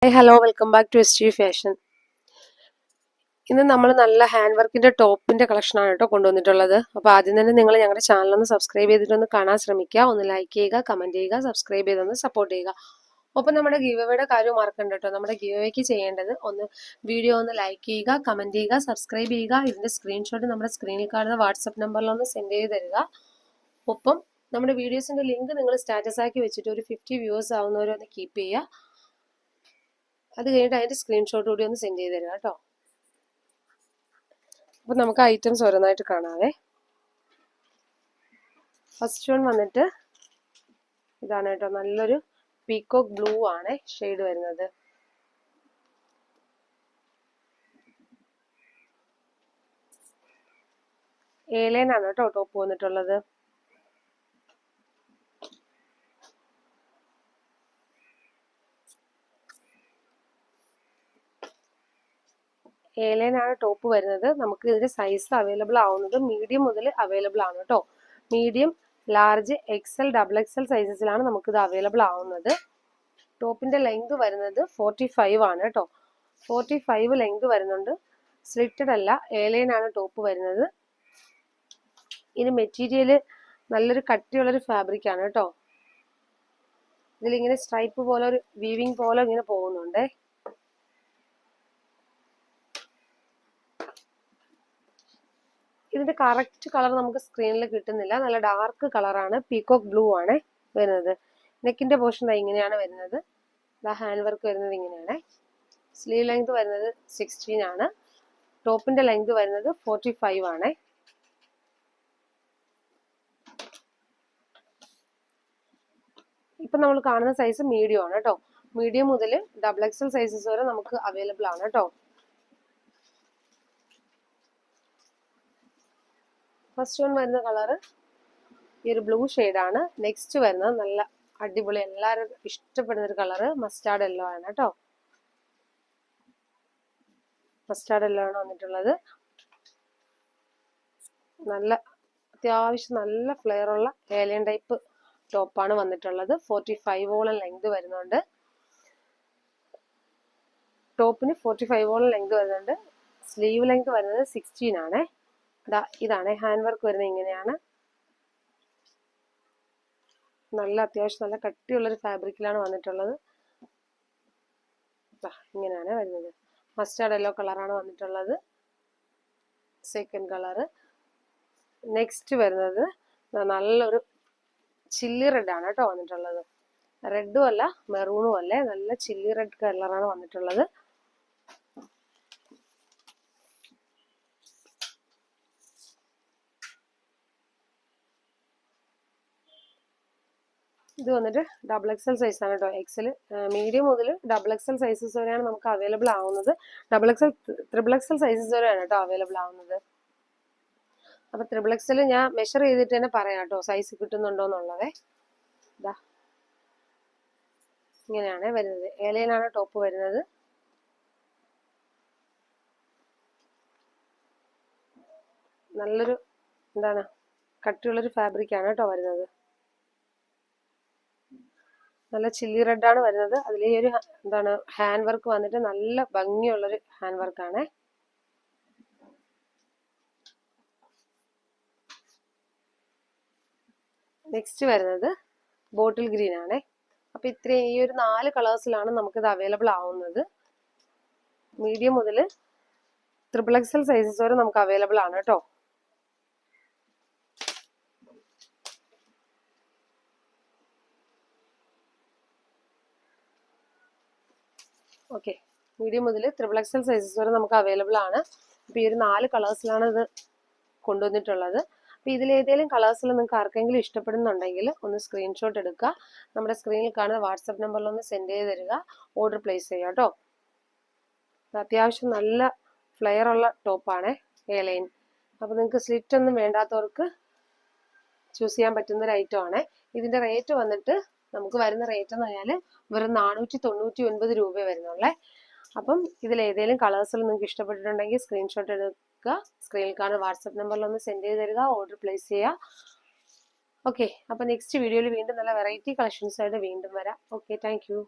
Hello welcome back to SG fashion. ഇന്ന് നമ്മൾ നല്ല ഹാൻഡ് വർക്കിന്റെ ടോപ്പിന്റെ കളക്ഷനാണ് കേട്ടോ കൊണ്ടുവന്നിട്ടുള്ളത്. അപ്പോൾ ആദ്യം തന്നെ നിങ്ങൾ ഞങ്ങളുടെ ചാനലൊന്ന് സബ്സ്ക്രൈബ് ചെയ്തിട്ടൊന്ന് കാണാൻ ശ്രമിക്കുക, ഒന്ന് ലൈക്ക് ചെയ്യുക, കമന്റ് ചെയ്യുക, സബ്സ്ക്രൈബ് ചെയ്തൊന്ന് സപ്പോർട്ട് ചെയ്യുക. ഒപ്പം നമ്മുടെ ഗീവ് അവേയുടെ കാര്യം മറക്കണ്ട കേട്ടോ. നമ്മുടെ ഗീവ് അവേക്ക് ചെയ്യേണ്ടത് ഒന്ന് വീഡിയോ ഒന്ന് ലൈക്ക് ചെയ്യുക, കമന്റ് ചെയ്യുക, സബ്സ്ക്രൈബ് ചെയ്യുക. ഇതിന്റെ സ്ക്രീൻഷോട്ട് നമ്മുടെ സ്ക്രീനിൽ കാണുന്ന വാട്സപ്പ് നമ്പറിലൊന്ന് സെൻഡ് ചെയ്ത് തരിക. ഒപ്പം നമ്മുടെ വീഡിയോസിന്റെ ലിങ്ക് നിങ്ങൾ സ്റ്റാറ്റസ് ആക്കി വെച്ചിട്ട് ഒരു 50 വ്യൂവേഴ്സ് ആവുന്നവരൊന്ന് കീപ്പ് ചെയ്യുക. അത് കഴിഞ്ഞിട്ട് അതിന്റെ സ്ക്രീൻഷോട്ട് കൂടി ഒന്ന് സെൻഡ് ചെയ്ത് തരിക കേട്ടോ. അപ്പൊ നമുക്ക് ഐറ്റംസ് ഓരോന്നായിട്ട് കാണാവേ. ഫസ്റ്റ് വൺ വന്നിട്ട് ഇതാണ് കേട്ടോ, നല്ലൊരു പീകോക്ക് ബ്ലൂ ആണ് ഷെയ്ഡ് വരുന്നത്. A-line ആണ് കേട്ടോ ടോപ്പ് വന്നിട്ടുള്ളത്. A-line ആണ് ടോപ്പ് വരുന്നത്. നമുക്ക് ഇതിന്റെ സൈസ് അവൈലബിൾ ആവുന്നത് മീഡിയം മുതൽ അവൈലബിൾ ആണ് കേട്ടോ. മീഡിയം, ലാർജ്, XL, XXL സൈസസിലാണ് നമുക്കിത് അവൈലബിൾ ആവുന്നത്. ടോപ്പിന്റെ ലെങ്ത് വരുന്നത് 45 ആണ് കേട്ടോ. 45 ലെങ്ത് വരുന്നുണ്ട്. സ്ലിറ്റഡ് അല്ല, A-line ആണ് ടോപ്പ് വരുന്നത്. ഇതിന് മെറ്റീരിയൽ നല്ലൊരു കട്ടിയുള്ളൊരു ഫാബ്രിക് ആണ് കേട്ടോ. ഇതിലിങ്ങനെ സ്ട്രൈപ്പ് പോലെ ഒരു വീവിങ് പോലെ ഇങ്ങനെ പോകുന്നുണ്ടേ. ഇതിന്റെ കറക്റ്റ് കളർ നമുക്ക് സ്ക്രീനിൽ കിട്ടുന്നില്ല. നല്ല ഡാർക്ക് കളറാണ്, പീകോക്ക് ബ്ലൂ ആണ് വരുന്നത്. നെക്കിന്റെ പോർഷൻ ഇങ്ങനെയാണ് വരുന്നത്. ഹാൻഡ് വർക്ക് വരുന്നത് ഇങ്ങനെയാണ്. സ്ലീവ് ലെങ്ത് വരുന്നത് 16 ആണ്. ടോപ്പിന്റെ ലെങ്ത് വരുന്നത് 45 ആണ്. ഇപ്പൊ നമ്മൾ കാണുന്ന സൈസ് മീഡിയം ആണ് കേട്ടോ. മീഡിയം മുതൽ XXL സൈസസ് വരെ നമുക്ക് അവൈലബിൾ ആണ് കേട്ടോ. ഫസ്റ്റ് വൺ വരുന്ന കളറ് ഈ ഒരു ബ്ലൂ ആണ്. നെക്സ്റ്റ് വരുന്നത് നല്ല അടിപൊളി, എല്ലാവരും ഇഷ്ടപ്പെടുന്ന ഒരു കളറ് മസ്റ്റാർഡ് യെല്ലോ ആണ് കേട്ടോ. മസ്റ്റാർഡ് യെല്ലോ ആണ് വന്നിട്ടുള്ളത്. നല്ല അത്യാവശ്യം നല്ല ഫ്ലെയർ ഉള്ള ഏലിയൻ ടൈപ്പ് ടോപ്പാണ് വന്നിട്ടുള്ളത്. 45 ലെങ്ത് വരുന്നുണ്ട്. ടോപ്പിന് 45 ലെങ്ത് വരുന്നുണ്ട്. സ്ലീവ് ലെങ്ത് വരുന്നത് 16 ആണ്. ഇതാണ് ഹാൻഡ് വർക്ക് വരുന്നത് ഇങ്ങനെയാണ്. നല്ല അത്യാവശ്യം നല്ല കട്ടിയുള്ളൊരു ഫാബ്രിക്കിലാണ് വന്നിട്ടുള്ളത്. ഇങ്ങനെയാണ് വരുന്നത്. മസ്റ്റാർഡ് യെല്ലോ കളറാണ് വന്നിട്ടുള്ളത്. Second colour. നെക്സ്റ്റ് വരുന്നത് നല്ലൊരു ചില്ലി റെഡ് ആണ് കേട്ടോ വന്നിട്ടുള്ളത്. റെഡും അല്ല മെറൂണും അല്ലേ, നല്ല ചില്ലി റെഡ് കളറാണ് വന്നിട്ടുള്ളത്. ഇത് വന്നിട്ട് XXL സൈസ് ആണ് കേട്ടോ. XL, മീഡിയം മുതൽ XXL സൈസസ് വരെയാണ് നമുക്ക് അവൈലബിൾ ആവുന്നത്. XXL, XXL സൈസസ് വരെയാണ് കേട്ടോ അവൈലബിൾ ആവുന്നത്. അപ്പൊ XXL ഞാൻ മെഷർ ചെയ്തിട്ട് തന്നെ പറയാം കേട്ടോ സൈസ് കിട്ടുന്നുണ്ടോ എന്നുള്ളത്. ഇതാ ഇങ്ങനെയാണ് വരുന്നത്. A-line ആണ് ടോപ്പ് വരുന്നത്. നല്ലൊരു എന്താണ് കട്ടിയുള്ളൊരു ഫാബ്രിക് ആണ് കേട്ടോ വരുന്നത്. നല്ല ചില്ലി റെഡ് ആണ് വരുന്നത്. അതിൽ ഈ ഒരു എന്താണ് ഹാൻഡ് വർക്ക് വന്നിട്ട് നല്ല ഭംഗിയുള്ളൊരു ഹാൻഡ് വർക്കാണ്. നെക്സ്റ്റ് വരുന്നത് ബോട്ടിൽ ഗ്രീൻ ആണ്. അപ്പൊ ഇത്രയും ഈ ഒരു 4 കളേഴ്സിലാണ് നമുക്കിത് അവൈലബിൾ ആവുന്നത്. മീഡിയം മുതൽ XXL സൈസസ് വരെ നമുക്ക് അവൈലബിൾ ആണ് കേട്ടോ. ഓക്കെ, മീഡിയം മുതൽ XXL സൈസസ് വരെ നമുക്ക് അവൈലബിൾ ആണ്. അപ്പൊ ഈ ഒരു 4 കളേഴ്സിലാണ് ഇത് കൊണ്ടുവന്നിട്ടുള്ളത്. അപ്പൊ ഇതിലേതെങ്കിലും കളേഴ്സിൽ നിങ്ങൾക്ക് ആർക്കെങ്കിലും ഇഷ്ടപ്പെടുന്നുണ്ടെങ്കിൽ ഒന്ന് സ്ക്രീൻഷോട്ട് എടുക്കുക, നമ്മുടെ സ്ക്രീനിൽ കാണുന്ന വാട്സപ്പ് നമ്പറിൽ ഒന്ന് സെൻഡ് ചെയ്ത് തരിക, ഓർഡർ പ്ലേസ് ചെയ്യുക കേട്ടോ. അത്യാവശ്യം നല്ല ഫ്ലെയർ ഉള്ള ടോപ്പാണ് A-line. അപ്പൊ നിങ്ങൾക്ക് സ്ലിറ്റ് ഒന്നും വേണ്ടാത്തവർക്ക് ചൂസ് ചെയ്യാൻ പറ്റുന്ന ഒരു ഐറ്റം ആണ്. ഇതിന്റെ റേറ്റ് വന്നിട്ട് നമുക്ക് വരുന്ന റേറ്റ് എന്ന് പറഞ്ഞാൽ വെറും 499 രൂപ വരുന്നുള്ളേ. അപ്പം ഇതിൽ ഏതെങ്കിലും കളേഴ്സിൽ നിങ്ങൾക്ക് ഇഷ്ടപ്പെട്ടിട്ടുണ്ടെങ്കിൽ സ്ക്രീൻഷോട്ട് എടുക്കുക, സ്ക്രീനിൽ കാണുന്ന വാട്സപ്പ് നമ്പറിൽ ഒന്ന് സെൻഡ് ചെയ്ത് തരിക, ഓർഡർ പ്ലേസ് ചെയ്യുക. ഓക്കെ, അപ്പൊ നെക്സ്റ്റ് വീഡിയോയിൽ വീണ്ടും നല്ല വെറൈറ്റി കളക്ഷൻസ് ആയിട്ട് വീണ്ടും വരാം. Okay, thank you.